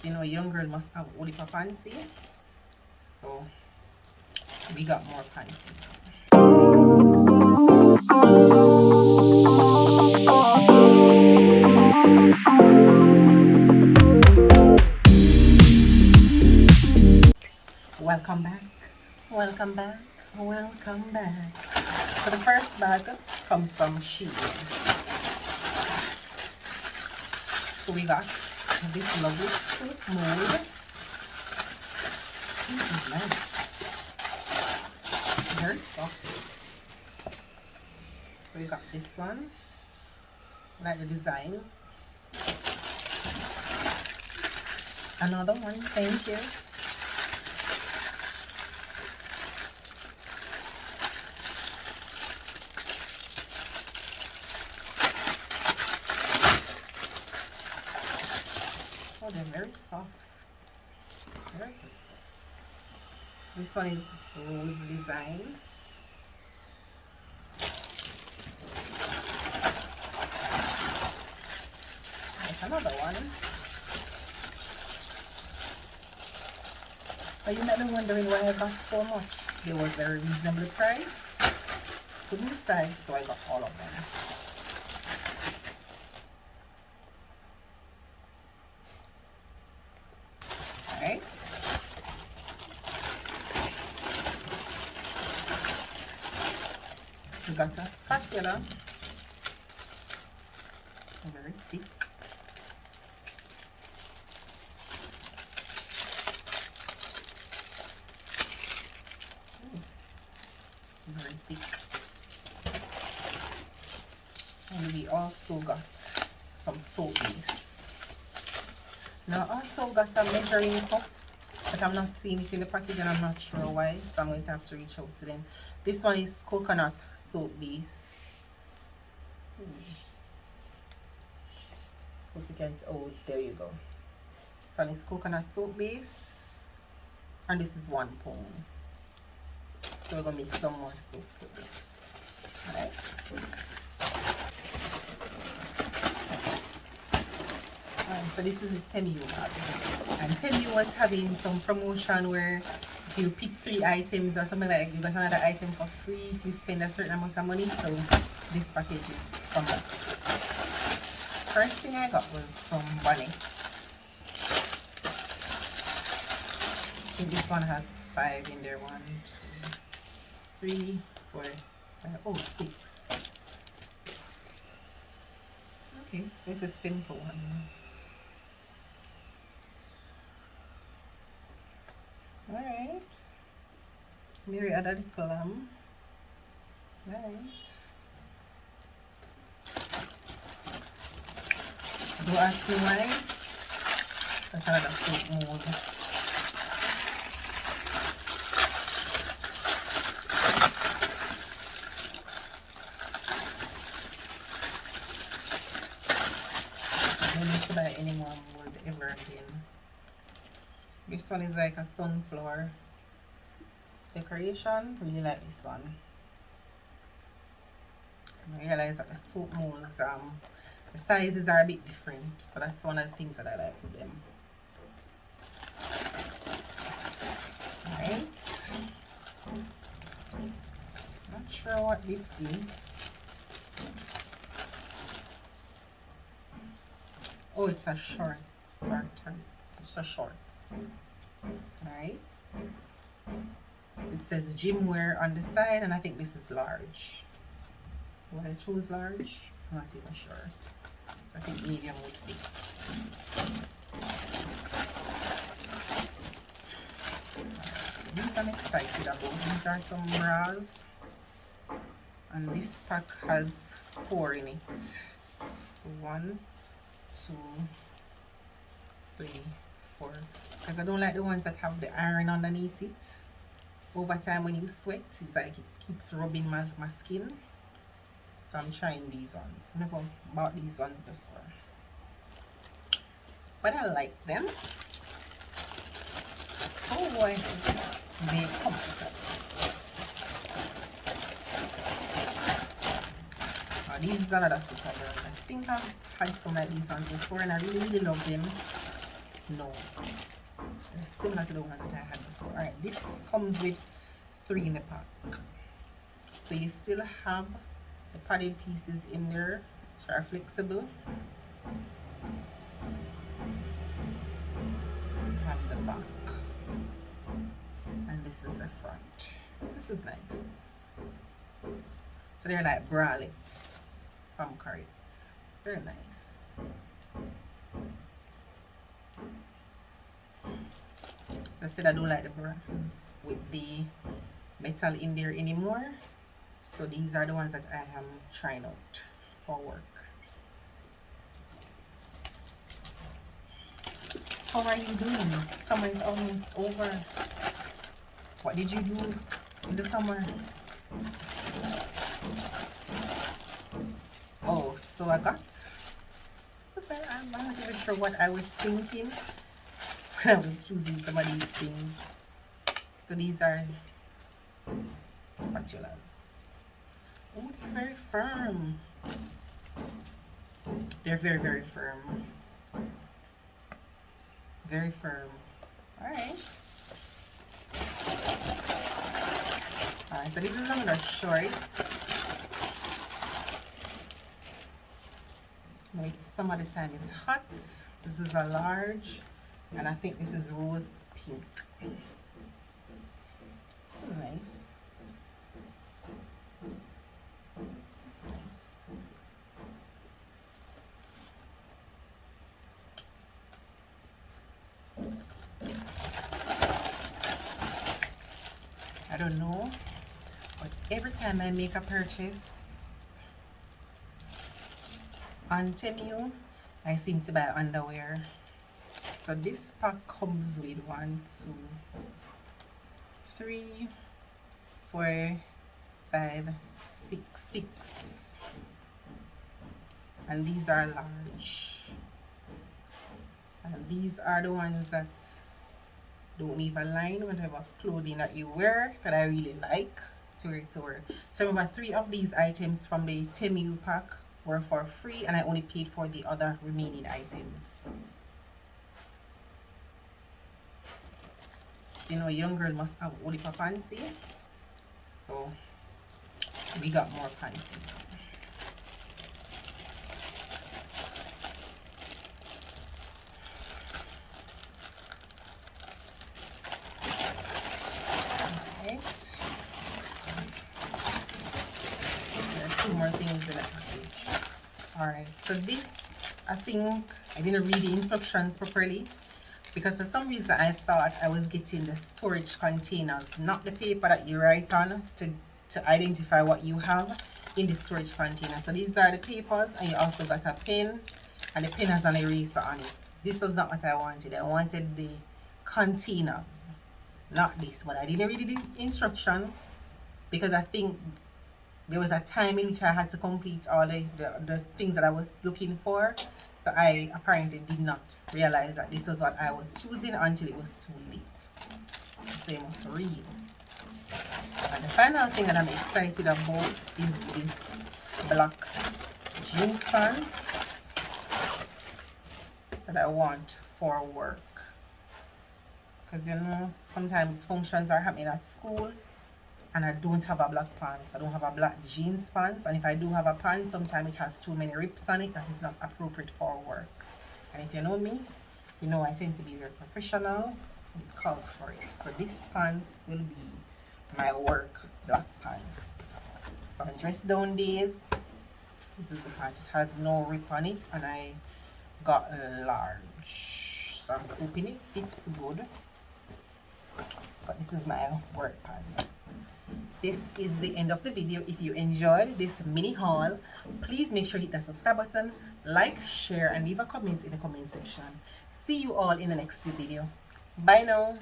you know, a young girl must have only for panty. So we got more panties. Welcome back. Welcome back. Welcome back. So the first bag comes from Shein. So we got this lovely suit mold. This is nice. Very soft. So we got this one. Like the designs. Another one, thank you. Oh, they're very soft. Very soft. This one is rose design. There's another one. Are you not wondering why I got so much? They were very reasonably priced. Couldn't decide, so I got all of them. Alright. We got a spatula. Very thick. Very thick. And we also got some soap base. Now I also got a measuring cup, but I'm not seeing it in the package and I'm not sure why, so I'm going to have to reach out to them. This one is coconut soap base. Hope you can, oh, there you go. This one is coconut soap base, and this is 1 pound. So we're going to make some more soap with this. Alright. So this is a Temu bag, and Temu was having some promotion where if you pick 3 items or something like that, you got another item for free if you spend a certain amount of money. So this package is from that. First thing I got was some bonnet. I think this one has 5 in there. 1, 2, 3, 4, 5, oh, 6. Okay, this is a simple one. Alright, Mary add a little lamb. Right. Do ask me why? That's another soap mold. I don't need to buy any more mold ever again. This one is like a sunflower decoration. Really like this one. I realize that the soap molds, the sizes are a bit different, so that's one of the things that I like with them. Right. Not sure what this is. Oh, it's a short. It's a shorts. Right. It says gym wear on the side, and I think this is large. Why I chose large, I'm not even sure. I think medium would fit. So these I'm excited about. These are some bras, and this pack has 4 in it. So 1, 2, 3, 4. Because I don't like the ones that have the iron underneath it. Over time when you sweat, it's like it keeps rubbing my skin. So I'm trying these ones. I've never bought these ones before, but I like them. So they're comfortable. These are another super girl. I think I've had some of these ones before and I really love them. No, they're similar to the ones that I had before. All right, this comes with 3 in the pack, so you still have the padded pieces in there, which are flexible. Have the back, and this is the front. This is nice. So they're like bralettes from Carts. Very nice. I said I don't like the bras with the metal in there anymore. So these are the ones that I am trying out for work. How are you doing? Summer is almost over. What did you do in the summer? Oh, so I got, I'm not even sure what I was thinking when I was choosing some of these things. So these are spatulas. Oh, they're very firm. They're very, very firm. Very firm. Alright. Alright, so this is another shorts. Some of the time it's hot. This is a large, and I think this is rose pink. This is nice. This is nice. I don't know, but every time I make a purchase on Temu, I seem to buy underwear. So this pack comes with 1, 2, 3, 4, 5, 6, 6. And these are large. And these are the ones that don't leave a line, whatever clothing that you wear, that I really like to wear. So remember, 3 of these items from the Temu pack were for free, and I only paid for the other remaining items. You know, a young girl must have only for panty, so we got more panties. Okay. There are 2 more things in the package. Alright, so this, I think I didn't read the instructions properly, because for some reason I thought I was getting the storage containers, not the paper that you write on to identify what you have in the storage container. So these are the papers, and you also got a pen, and the pen has an eraser on it. This was not what I wanted. I wanted the containers, not this one. I didn't read the instruction because I think there was a time in which I had to complete all the things that I was looking for. So I apparently did not realize that this was what I was choosing until it was too late. So you must read. And the final thing that I'm excited about is this black jeans pants that I want for work. Because you know, sometimes functions are happening at school, and I don't have a black pants. I don't have a black jeans pants, and if I do have a pants, sometimes it has too many rips on it that is not appropriate for work. And if you know me, you know I tend to be very professional. It calls for it. So this pants will be my work black pants. So on dress down days, this is the pants. It has no rip on it, and I got a large. So I'm hoping it fits good. But this is my work pants. This is the end of the video. If you enjoyed this mini haul, please make sure you hit the subscribe button, like, share, and leave a comment in the comment section. See you all in the next video. Bye now.